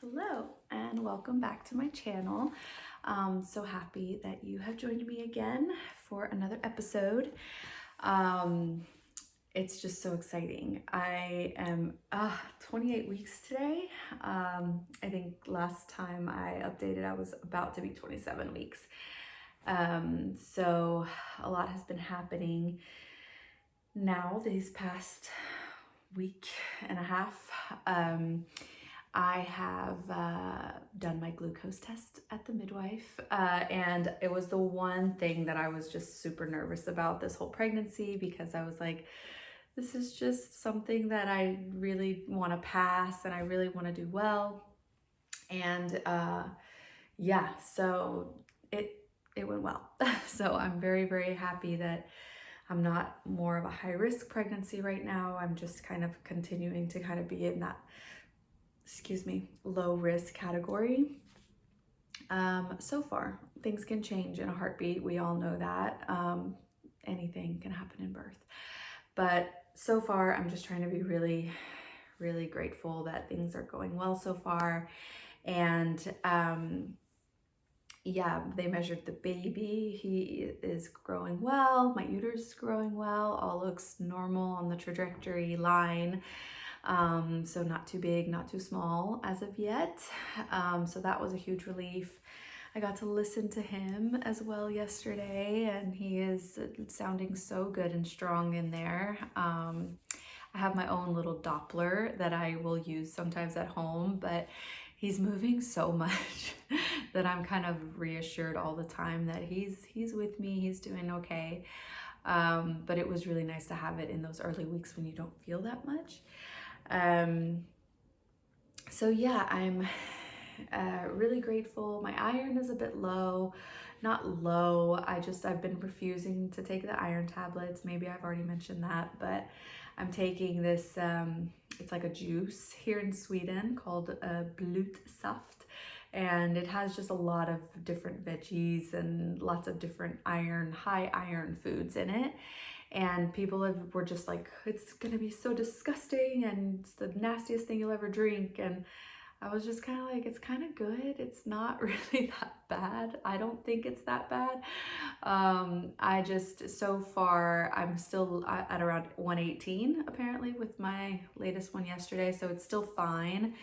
Hello and welcome back to my channel. So happy that you have joined me again for another episode. It's just so exciting. I am 28 weeks today. I think last time I updated I was about to be 27 weeks. So a lot has been happening now these past week and a half. I have done my glucose test at the midwife, and it was the one thing that I was just super nervous about this whole pregnancy, because I was like, this is just something that I really want to pass and I really want to do well. And yeah, so it went well. So I'm very, very happy that I'm not more of a high risk pregnancy right now. I'm just kind of continuing to kind of be in that low risk category. So far, things can change in a heartbeat. We all know that. Anything can happen in birth. But so far, I'm just trying to be really, really grateful that things are going well so far. And yeah, they measured the baby. He is growing well. My uterus is growing well. All looks normal on the trajectory line. So not too big, not too small as of yet. So that was a huge relief. I got to listen to him as well yesterday, and he is sounding so good and strong in there. I have my own little Doppler that I will use sometimes at home, but he's moving so much that I'm kind of reassured all the time that he's with me, he's doing okay. But it was really nice to have it in those early weeks when you don't feel that much. So yeah, I'm really grateful. My iron is a bit low, not low. I've been refusing to take the iron tablets. Maybe I've already mentioned that, but I'm taking this, it's like a juice here in Sweden called Blutsaft. And it has just a lot of different veggies and lots of different high iron foods in it. And people were just like, it's gonna be so disgusting and it's the nastiest thing you'll ever drink. And I was just kind of like, it's kind of good. It's not really that bad. I don't think it's that bad. So far, I'm still at around 118 apparently with my latest one yesterday. So it's still fine,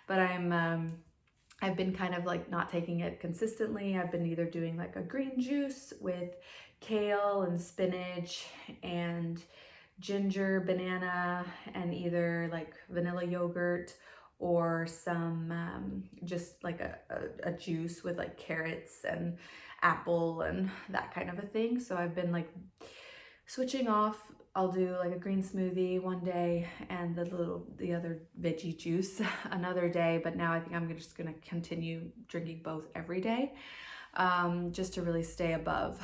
but I've been kind of like not taking it consistently. I've been either doing like a green juice with kale and spinach and ginger, banana, and either like vanilla yogurt or some just like a juice with like carrots and apple and that kind of a thing. So I've been like switching off. I'll do like a green smoothie one day and the other veggie juice another day. But now I think I'm just gonna continue drinking both every day, just to really stay above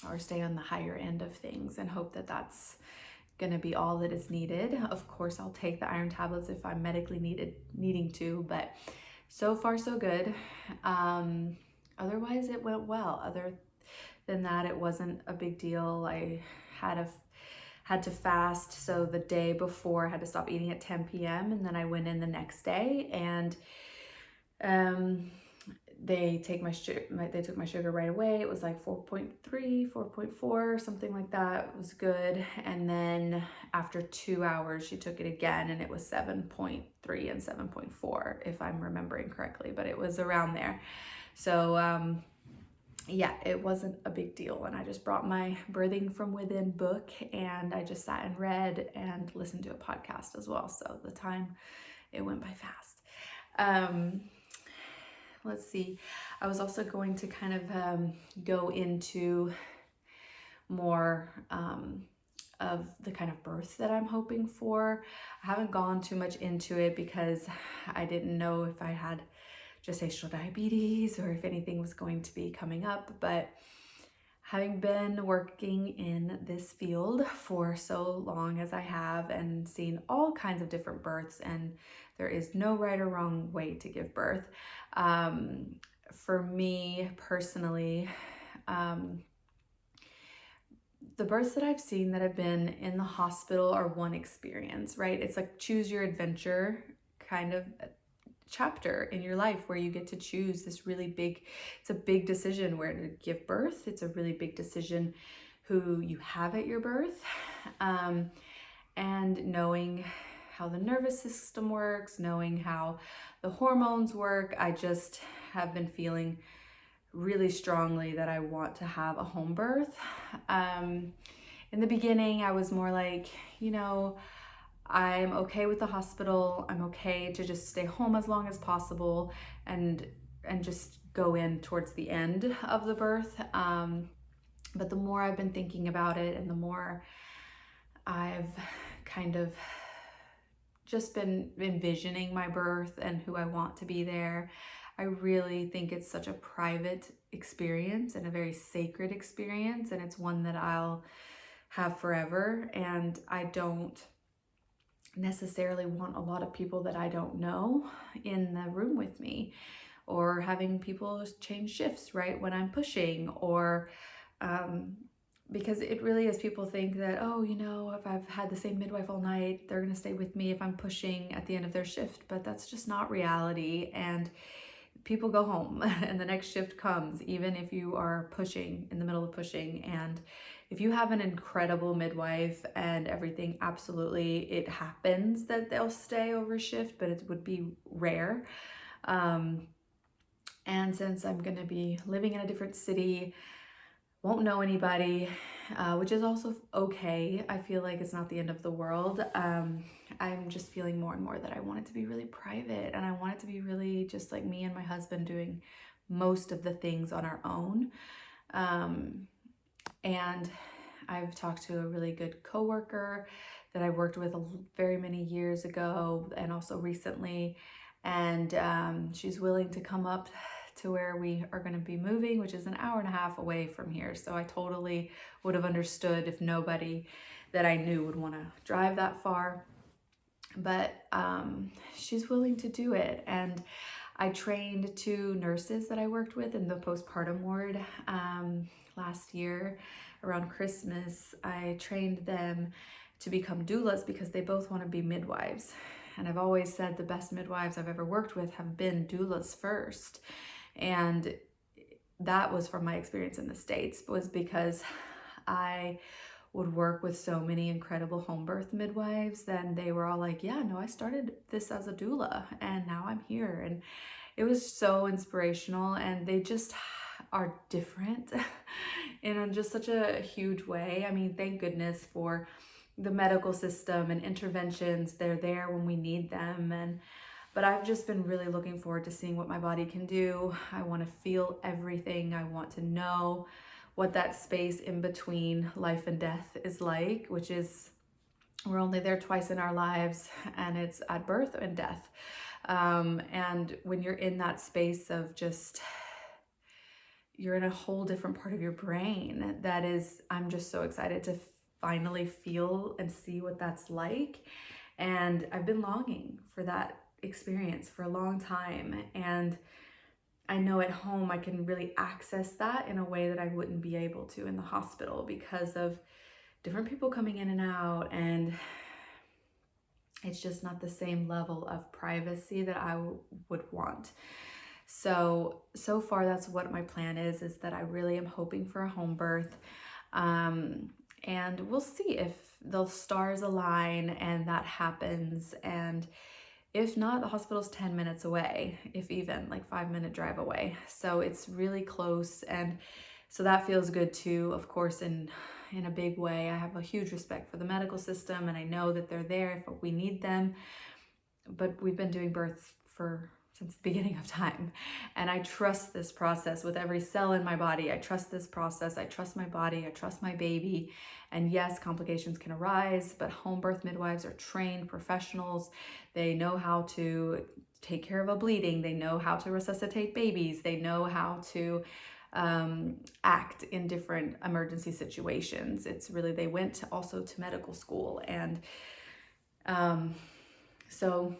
or stay on the higher end of things, and hope that that's gonna be all that is needed. Of course, I'll take the iron tablets if I'm medically needing to, but so far so good. Otherwise it went well. Other than that, it wasn't a big deal. I had to fast, so the day before I had to stop eating at 10 p.m. and then I went in the next day, and they took my sugar right away. It was like 4.3, 4.4, something like that. It was good. And then after 2 hours, she took it again, and it was 7.3 and 7.4, if I'm remembering correctly, but it was around there. So yeah, it wasn't a big deal. And I just brought my Birthing from Within book, and I just sat and read and listened to a podcast as well. So the time, it went by fast. Let's see. I was also going to kind of go into more of the kind of birth that I'm hoping for. I haven't gone too much into it because I didn't know if I had gestational diabetes or if anything was going to be coming up. But having been working in this field for so long as I have and seen all kinds of different births, and there is no right or wrong way to give birth. For me personally, the births that I've seen that have been in the hospital are one experience, right? It's like choose your adventure kind of chapter in your life where you get to choose this really big, it's a big decision where to give birth. It's a really big decision who you have at your birth. And knowing how the nervous system works, knowing how the hormones work, I just have been feeling really strongly that I want to have a home birth. In the beginning, I was more like, you know, I'm okay with the hospital. I'm okay to just stay home as long as possible and just go in towards the end of the birth. But the more I've been thinking about it and the more I've kind of just been envisioning my birth and who I want to be there, I really think it's such a private experience and a very sacred experience, and it's one that I'll have forever. And I don't necessarily want a lot of people that I don't know in the room with me, or having people change shifts right when I'm pushing, or because it really is, people think that, oh, you know, if I've had the same midwife all night, they're going to stay with me if I'm pushing at the end of their shift. But that's just not reality. And people go home and the next shift comes, even if you are pushing, in the middle of pushing. And if you have an incredible midwife and everything, absolutely, it happens that they'll stay over shift, but it would be rare. And since I'm going to be living in a different city, won't know anybody, which is also okay. I feel like it's not the end of the world. I'm just feeling more and more that I want it to be really private, and I want it to be really just like me and my husband doing most of the things on our own. And I've talked to a really good coworker that I worked with very many years ago and also recently, and she's willing to come up to where we are going to be moving, which is an hour and a half away from here. So I totally would have understood if nobody that I knew would want to drive that far. But she's willing to do it. And I trained 2 nurses that I worked with in the postpartum ward last year around Christmas. I trained them to become doulas because they both want to be midwives. And I've always said the best midwives I've ever worked with have been doulas first. And that was from my experience in the States, was because I would work with so many incredible home birth midwives. Then they were all like, yeah, no, I started this as a doula and now I'm here. And it was so inspirational, and they just are different in just such a huge way. I mean, thank goodness for the medical system and interventions. They're there when we need them. But I've just been really looking forward to seeing what my body can do. I want to feel everything. I want to know what that space in between life and death is like, which is, we're only there twice in our lives, and it's at birth and death. And when you're in that space of just, you're in a whole different part of your brain. That is, I'm just so excited to finally feel and see what that's like. And I've been longing for that experience for a long time, and I know at home I can really access that in a way that I wouldn't be able to in the hospital because of different people coming in and out, and it's just not the same level of privacy that I would want. So far that's what my plan is that I really am hoping for a home birth, and we'll see if the stars align and that happens. And if not, the hospital's 10 minutes away, if even, like 5-minute drive away. So it's really close. And so that feels good too. Of course, in a big way, I have a huge respect for the medical system, and I know that they're there if we need them. But we've been doing births since the beginning of time. And I trust this process with every cell in my body. I trust this process. I trust my body. I trust my baby. And yes, complications can arise, but home birth midwives are trained professionals. They know how to take care of a bleeding. They know how to resuscitate babies. They know how to act in different emergency situations. It's really, they went also to medical school. And so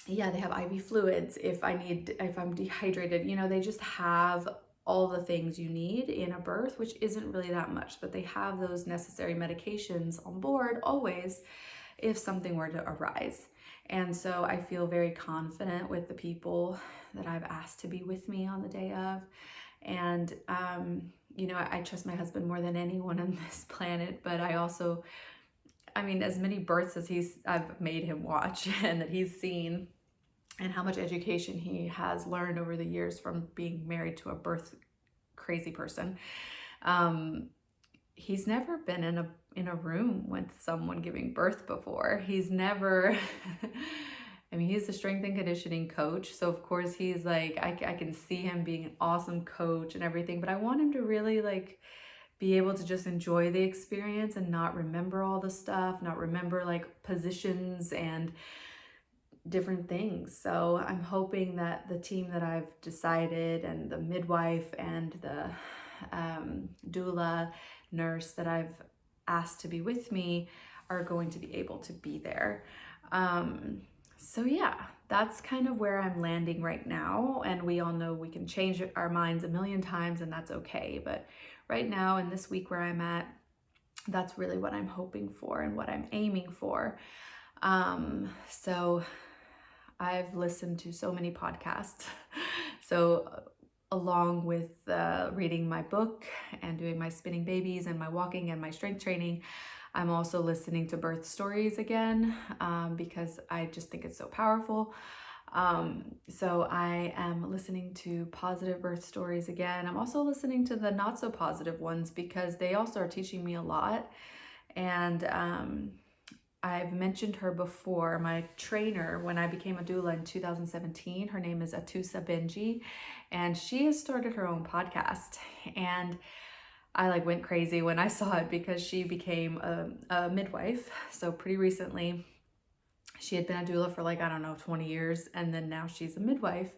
yeah, they have IV fluids if I'm dehydrated, you know, they just have all the things you need in a birth, which isn't really that much, but they have those necessary medications on board always if something were to arise. And so I feel very confident with the people that I've asked to be with me on the day of. And, you know, I trust my husband more than anyone on this planet, but I also, I mean, as many births as I've made him watch and that he's seen, and how much education he has learned over the years from being married to a birth crazy person. He's never been in a room with someone giving birth before. He's never, I mean, he's a strength and conditioning coach. So of course he's like, I can see him being an awesome coach and everything, but I want him to really like be able to just enjoy the experience and not remember all the stuff, not remember like positions and different things. So I'm hoping that the team that I've decided, and the midwife and the doula nurse that I've asked to be with me, are going to be able to be there. So yeah, that's kind of where I'm landing right now. And we all know we can change our minds a million times, and that's okay. But right now, in this week where I'm at, that's really what I'm hoping for and what I'm aiming for. So I've listened to so many podcasts. So along with reading my book and doing my spinning babies and my walking and my strength training, I'm also listening to birth stories again, because I just think it's so powerful. So I am listening to positive birth stories again. I'm also listening to the not so positive ones because they also are teaching me a lot. And I've mentioned her before, my trainer, when I became a doula in 2017. Her name is Atoosa Benji, and she has started her own podcast. And I like went crazy when I saw it because she became a midwife. So pretty recently, she had been a doula for like, I don't know, 20 years. And then now she's a midwife,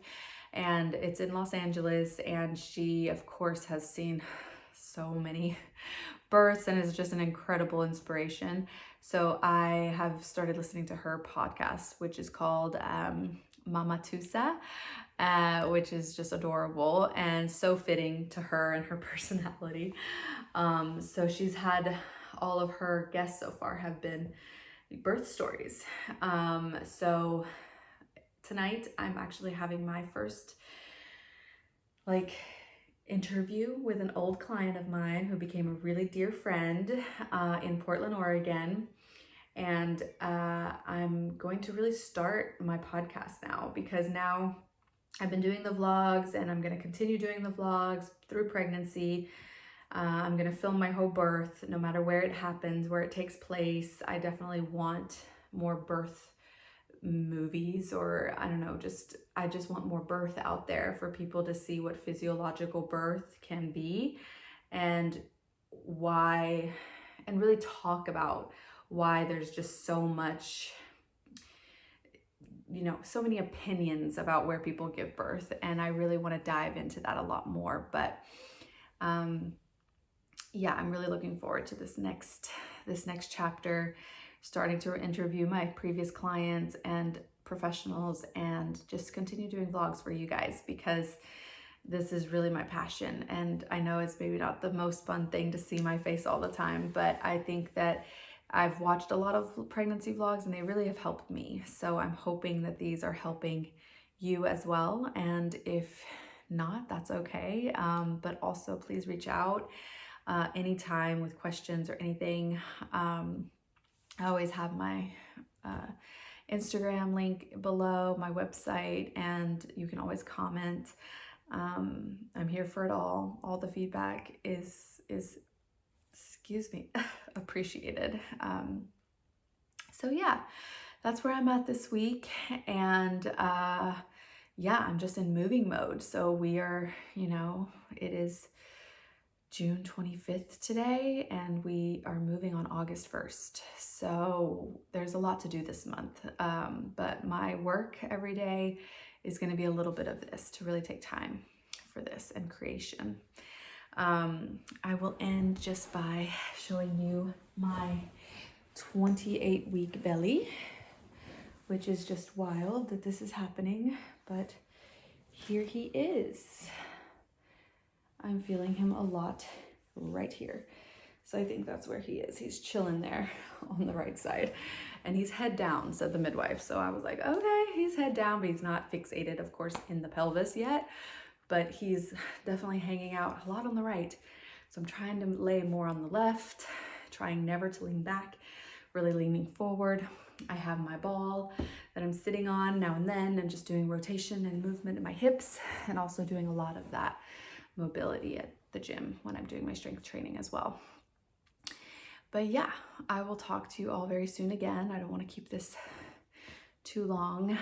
and it's in Los Angeles. And she, of course, has seen so many births and is just an incredible inspiration. So I have started listening to her podcast, which is called Mama Tusa, which is just adorable and so fitting to her and her personality. So she's had, all of her guests so far have been birth stories. So tonight I'm actually having my first like interview with an old client of mine who became a really dear friend in Portland, Oregon. And I'm going to really start my podcast now, because now I've been doing the vlogs and I'm going to continue doing the vlogs through pregnancy. I'm going to film my whole birth, no matter where it happens, where it takes place. I definitely want more birth movies, or I don't know, I just want more birth out there for people to see what physiological birth can be, and why, and really talk about why there's just so much, you know, so many opinions about where people give birth. And I really want to dive into that a lot more. But yeah, I'm really looking forward to this next chapter, starting to interview my previous clients and professionals, and just continue doing vlogs for you guys, because this is really my passion. And I know it's maybe not the most fun thing to see my face all the time, but I think that I've watched a lot of pregnancy vlogs and they really have helped me. So I'm hoping that these are helping you as well. And if not, that's okay. But also please reach out anytime with questions or anything. I always have my Instagram link below, my website, and you can always comment. I'm here for it all. All the feedback is excuse me, appreciated. So yeah, that's where I'm at this week. And yeah, I'm just in moving mode. So we are, you know, it is June 25th today, and we are moving on August 1st. So there's a lot to do this month. But my work every day is going to be a little bit of this, to really take time for this and creation. I will end just by showing you my 28-week belly, which is just wild that this is happening, but here he is. I'm feeling him a lot right here. So I think that's where he is. He's chilling there on the right side, and he's head down, said the midwife. So I was like, okay, he's head down, but he's not fixated, of course, in the pelvis yet, but he's definitely hanging out a lot on the right. So I'm trying to lay more on the left, trying never to lean back, really leaning forward. I have my ball that I'm sitting on now and then and just doing rotation and movement in my hips, and also doing a lot of that mobility at the gym when I'm doing my strength training as well. But yeah, I will talk to you all very soon again. I don't want to keep this too long,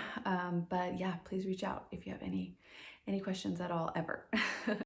but yeah, please reach out if you have any questions at all ever.